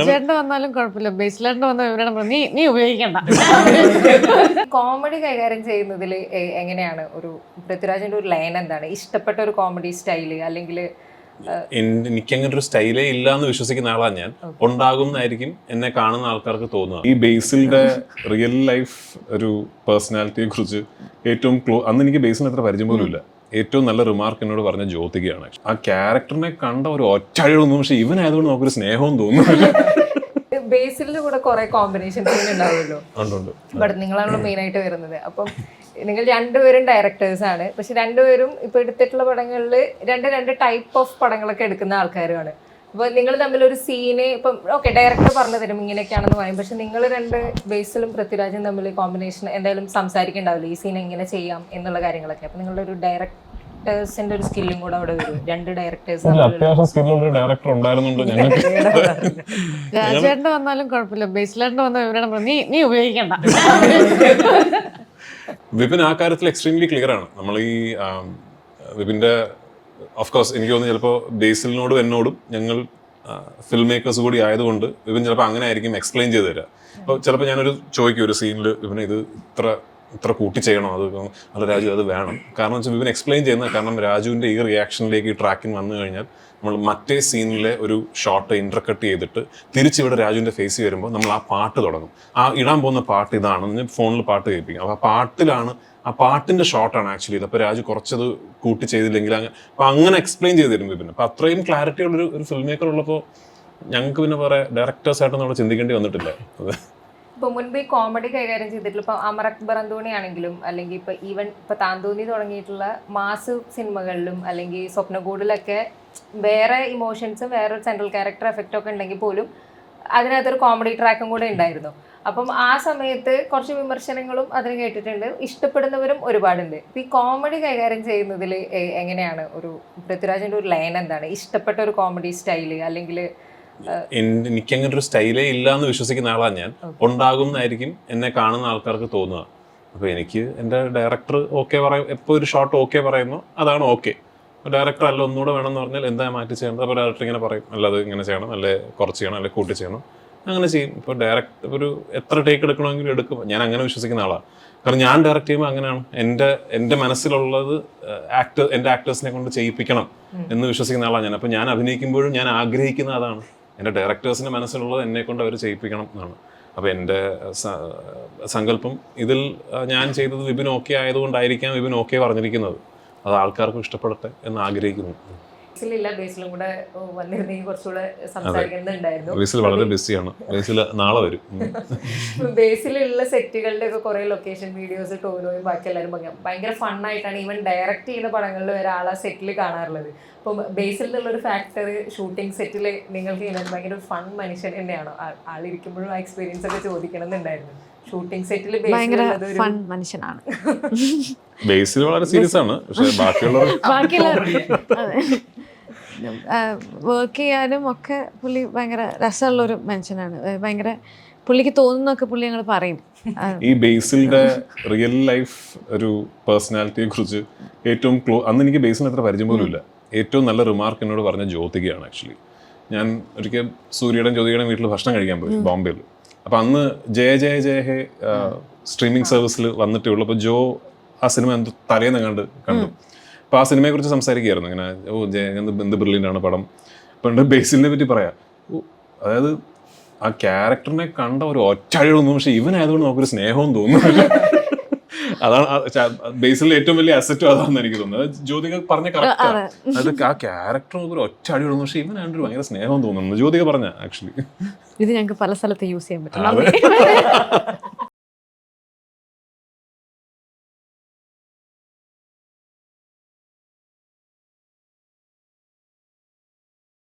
രാജേട്ടൻ വന്നാലും കുഴപ്പമില്ല, ബേസിലേട്ടൻ വന്ന വിവരണം നീ ഉപയോഗിക്കണ്ട. കോമഡി കൈകാര്യം ചെയ്യുന്നതിൽ എങ്ങനെയാണ് ഒരു പൃഥ്വിരാജിന്റെ ഒരു ലൈൻ എന്താണ് ഇഷ്ടപ്പെട്ട ഒരു കോമഡി സ്റ്റൈല്? അല്ലെങ്കിൽ എനിക്ക് അങ്ങനെ ഒരു സ്റ്റൈലേ ഇല്ല എന്ന് വിശ്വസിക്കുന്ന ആളാണ് ഞാൻ. ഉണ്ടാകുന്നതായിരിക്കും എന്നെ കാണുന്ന ആൾക്കാർക്ക് തോന്നുക. ഈ ബേസിലിന്റെ റിയൽ ലൈഫ് ഒരു പേഴ്സണാലിറ്റിയെ കുറിച്ച് ഏറ്റവും അന്ന് എനിക്ക് ബേസിന് അത്ര പരിചയം പോലും ഇല്ല. ഏറ്റവും നല്ല റിമാർക്ക് എന്നോട് പറഞ്ഞ ജ്യോതികയാണ്. ആ ക്യാരക്ടറിനെ കണ്ട ഒരു ഒറ്റഴിവൊന്നും, പക്ഷെ ഇവനായതുകൊണ്ട് നമുക്കൊരു സ്നേഹവും തോന്നുന്നു. ബേസിലിന്റെ കൂടെ കുറെ കോമ്പിനേഷൻ ഉണ്ടാവുമല്ലോ, ബട്ട് നിങ്ങളാണല്ലോ മെയിൻ ആയിട്ട് വരുന്നത്. അപ്പം നിങ്ങൾ രണ്ടുപേരും ഡയറക്ടേഴ്സ് ആണ്, പക്ഷെ രണ്ടുപേരും ഇപ്പൊ എടുത്തിട്ടുള്ള പടങ്ങളിൽ രണ്ട് ടൈപ്പ് ഓഫ് പടങ്ങളൊക്കെ എടുക്കുന്ന ആൾക്കാരുമാണ്. അപ്പോൾ നിങ്ങൾ തമ്മിലൊരു സീന് ഇപ്പം ഓക്കെ ഡയറക്ടർ പറഞ്ഞു തരും ഇങ്ങനെയൊക്കെയാണെന്ന് പറയും, പക്ഷെ നിങ്ങൾ രണ്ട് ബേസിലും പൃഥ്വിരാജും തമ്മിൽ കോമ്പിനേഷൻ എന്തായാലും സംസാരിക്കണ്ടാവില്ല ഈ സീൻ എങ്ങനെ ചെയ്യാം എന്നുള്ള കാര്യങ്ങളൊക്കെ. അപ്പം നിങ്ങളുടെ ഒരു ഡയറക്ടേഴ്സിന്റെ ഒരു സ്കില്ലും കൂടെ അവിടെ വരും. രണ്ട് ഡയറക്ടേഴ്സ് അത്യാവശ്യം സ്കില്ലുള്ള ഡയറക്ടർ ഉണ്ടായിരുന്നുണ്ട് ഞങ്ങൾക്ക്. രാജേട്ടൻ വന്നാലും കുഴപ്പമില്ല, ബേസിലേട്ടൻ വന്ന വിവരണം നീ ഉപയോഗിക്കണ്ട. വിപിൻ ആ കാര്യത്തിൽ എക്സ്ട്രീംലി ക്ലിയർ ആണ്. നമ്മൾ ഈ വിപിൻ്റെ ഓഫ് കോഴ്സ് എനിക്ക് തോന്നുന്നു ചിലപ്പോൾ ബേസിലിനോടും എന്നോടും ഞങ്ങൾ ഫിലിം മേക്കേഴ്സ് കൂടി ആയതുകൊണ്ട് വിപിൻ ചിലപ്പോൾ അങ്ങനെ ആയിരിക്കും എക്സ്പ്ലെയിൻ ചെയ്ത് തരാം. അപ്പോൾ ചിലപ്പോൾ ഞാനൊരു ചോദിക്കും ഒരു സീനിൽ വിപിന് ഇത് ഇത്ര കൂട്ടി ചെയ്യണോ, അത് അല്ല രാജു അത് വേണം. കാരണം വെച്ചാൽ വിപിൻ എക്സ്പ്ലെയിൻ ചെയ്യുന്നത് കാരണം രാജുവിൻ്റെ ഈ റിയാക്ഷനിലേക്ക് ഈ ട്രാക്കിംഗ് വന്നു കഴിഞ്ഞാൽ നമ്മൾ മറ്റേ സീനിലെ ഒരു ഷോട്ട് ഇന്റർകട്ട് ചെയ്തിട്ട് തിരിച്ചിവിടെ രാജുവിൻ്റെ ഫേസ് വരുമ്പോൾ നമ്മൾ ആ പാട്ട് തുടങ്ങും. ആ ഇടാൻ പോകുന്ന പാട്ട് ഇതാണെന്ന് ഫോണിൽ പാട്ട് കേൾപ്പിക്കും. അപ്പോൾ ആ പാട്ടിലാണ്, ആ പാട്ടിൻ്റെ ഷോട്ടാണ് ആക്ച്വലി ഇത്. അപ്പോൾ രാജു കുറച്ചത് കൂട്ടി ചെയ്തില്ലെങ്കിൽ അപ്പോൾ അങ്ങനെ എക്സ്പ്ലെയിൻ ചെയ്ത് തരും വിപിൻ. അപ്പോൾ അത്രയും ക്ലാരിറ്റി ഉള്ളൊരു ഫിലിം മേക്കർ ഉള്ളപ്പോൾ ഞങ്ങൾക്ക് പിന്നെ പറയാം ഡയറക്ടേഴ്സായിട്ടൊന്നും അവിടെ ചിന്തിക്കേണ്ടി വന്നിട്ടില്ല. ഇപ്പോൾ മുൻപ് ഈ കോമഡി കൈകാര്യം ചെയ്തിട്ടുള്ള ഇപ്പോൾ അമർ അക്ബർ അന്തോണി ആണെങ്കിലും അല്ലെങ്കിൽ ഇപ്പോൾ ഈവൻ ഇപ്പോൾ താന്തോന്നി തുടങ്ങിയിട്ടുള്ള മാസ് സിനിമകളിലും അല്ലെങ്കിൽ സ്വപ്നകൂടിലൊക്കെ വേറെ ഇമോഷൻസും വേറെ സെൻട്രൽ ക്യാരക്ടർ എഫക്റ്റും ഒക്കെ ഉണ്ടെങ്കിൽ പോലും അതിനകത്തൊരു കോമഡി ട്രാക്കും കൂടെ ഉണ്ടായിരുന്നു. അപ്പം ആ സമയത്ത് കുറച്ച് വിമർശനങ്ങളും അതിന് കേട്ടിട്ടുണ്ട്, ഇഷ്ടപ്പെടുന്നവരും ഒരുപാടുണ്ട്. ഈ കോമഡി കൈകാര്യം ചെയ്യുന്നതിൽ എങ്ങനെയാണ് ഒരു പൃഥ്വിരാജിന്റെ ഒരു ലൈൻ എന്താണ് ഇഷ്ടപ്പെട്ട ഒരു കോമഡി സ്റ്റൈല്? അല്ലെങ്കിൽ എനിക്ക് അങ്ങനെ ഒരു സ്റ്റൈലേ ഇല്ല എന്ന് വിശ്വസിക്കുന്ന ആളാണ് ഞാൻ. ഉണ്ടാകുന്നതായിരിക്കും എന്നെ കാണുന്ന ആൾക്കാർക്ക് തോന്നുക. അപ്പോൾ എനിക്ക് എൻ്റെ ഡയറക്ടർ ഓക്കെ പറയും, എപ്പോൾ ഒരു ഷോട്ട് ഓക്കെ പറയുന്നു അതാണ് ഓക്കെ. ഡയറക്ടർ അല്ല ഒന്നുകൂടെ വേണമെന്ന് പറഞ്ഞാൽ എന്താ മാറ്റി ചെയ്യേണ്ടത്, അപ്പോൾ ഡയറക്ടർ ഇങ്ങനെ പറയും അല്ലത് ഇങ്ങനെ ചെയ്യണം, അല്ലെ കുറച്ച് ചെയ്യണം, അല്ലെ കൂട്ടി ചെയ്യണം, അങ്ങനെ ചെയ്യും. ഇപ്പോൾ ഡയറക്ടർ ഒരു എത്ര ടേക്ക് എടുക്കണമെങ്കിലും എടുക്കും. ഞാൻ അങ്ങനെ വിശ്വസിക്കുന്ന ആളാണ്. കാരണം ഞാൻ ഡയറക്റ്റ് ചെയ്യുമ്പോൾ അങ്ങനെയാണ് എൻ്റെ മനസ്സിലുള്ളത് എൻ്റെ ആക്ടേഴ്സിനെ കൊണ്ട് ചെയ്യിപ്പിക്കണം എന്ന് വിശ്വസിക്കുന്ന ആളാണ് ഞാൻ. അപ്പോൾ ഞാൻ അഭിനയിക്കുമ്പോഴും ഞാൻ ആഗ്രഹിക്കുന്ന അതാണ്, എൻ്റെ ഡയറക്ടേഴ്സിൻ്റെ മനസ്സിലുള്ളത് എന്നെ കൊണ്ട് അവർ ചെയ്യിപ്പിക്കണം എന്നാണ്. അപ്പോൾ എൻ്റെ സങ്കല്പം ഇതിൽ ഞാൻ ചെയ്തത് വിപിൻ ഓക്കെ ആയതുകൊണ്ടായിരിക്കാം വിപിൻ ഓക്കെ പറഞ്ഞിരിക്കുന്നത്. അത് ആൾക്കാർക്കും ഇഷ്ടപ്പെടട്ടെ എന്ന് ആഗ്രഹിക്കുന്നു. ബേസിലും കൂടെ വന്നിരുന്നെങ്കിൽ കുറച്ചുകൂടെ സംസാരിക്കുന്നുണ്ടായിരുന്നു. ബേസിൽ വളരെ ബിസിയാണ്, ബേസിൽ നാളെ വരും. ബേസിലുള്ള സെറ്റുകളുടെ ഒക്കെ കുറെ ലൊക്കേഷൻ വീഡിയോസ് ടോനോയും ബാക്കി എല്ലാവരും ഭയങ്കര ഫണ്ണായിട്ടാണ് ഈവൻ ഡയറക്റ്റ് ചെയ്യുന്ന പടങ്ങളിൽ വരെ ആളാ സെറ്റിൽ കാണാറുള്ളത്. അപ്പം ബേസിൽ നിന്നുള്ള ഒരു ഫാക്ടർ ഷൂട്ടിംഗ് സെറ്റിൽ നിങ്ങൾക്ക് ഭയങ്കര ഫൺ മനുഷ്യൻ തന്നെയാണോ? ആളിരിക്കുമ്പോഴും ആ എക്സ്പീരിയൻസ് ഒക്കെ ചോദിക്കണം എന്നുണ്ടായിരുന്നു. ഷൂട്ടിംഗ് സെറ്റിൽ ഭയങ്കര ഫൺ മനുഷ്യനാണ്. ബേസിൽ വളരെ സീരിയസ് ആണ്, പക്ഷേ ബാക്കിയുള്ളവർ വർക്ക് ചെയ്യാനും ഒക്കെ പുള്ളി ഭയങ്കര രസമുള്ളൊരു മനുഷ്യനാണ്. ഭയങ്കര പുള്ളിക്ക് തോന്നുന്നൊക്കെ പുള്ളി ഞങ്ങൾ പറയും. ഈ ബേസിലിന്റെ റിയൽ ലൈഫ് ഒരു പേഴ്സണാലിറ്റിയെ കുറിച്ച് ഏറ്റവും അന്ന് എനിക്ക് ബേസിന് അത്ര പരിചയം പോലും ഇല്ല. ഏറ്റവും നല്ല റിമാർക്ക് എന്നോട് പറഞ്ഞ ജ്യോതികയാണ്. ആക്ച്വലി ഞാൻ ഒരിക്കൽ സൂര്യയുടെയും ജ്യോതികയുടെയും വീട്ടിൽ ഭക്ഷണം കഴിക്കാൻ പോയി ബോംബെയിൽ. അപ്പം അന്ന് ജയ ജയ ജയ ഹേ സ്ട്രീമിംഗ് സർവീസിൽ വന്നിട്ടേ ഉള്ളൂ. അപ്പോൾ ജോ ആ സിനിമ എന്തോ തലേന്ന് കണ്ടു. അപ്പോൾ ആ സിനിമയെക്കുറിച്ച് സംസാരിക്കുകയായിരുന്നു. ഇങ്ങനെ എന്ത് ബ്രില്യൻ്റ് ആണ് പടം. അപ്പം ബേസിലിനെ പറ്റി പറയാം, അതായത് ആ ക്യാരക്ടറിനെ കണ്ട ഒരു ഒറ്റഴിവൊന്നും, പക്ഷെ ഇവനായതുകൊണ്ട് നമുക്കൊരു സ്നേഹവും തോന്നുന്നു. അതാണ് ബേസിലെ ഏറ്റവും വലിയ അസറ്റും അതാണെന്ന് എനിക്ക് തോന്നുന്നത്. ജ്യോതിക പറഞ്ഞ കറക്റ്റാണ്. അതായത് ആ ക്യാരക്ടർ നമുക്കൊരു ഒറ്റഴിവൊന്നും, പക്ഷെ ഇവനായിട്ട് ഭയങ്കര സ്നേഹവും തോന്നുന്നു. ജ്യോതിക പറഞ്ഞ ആക്ച്വലി ഇത് ഞങ്ങൾക്ക് പല സ്ഥലത്ത് യൂസ് ചെയ്യാൻ പറ്റും.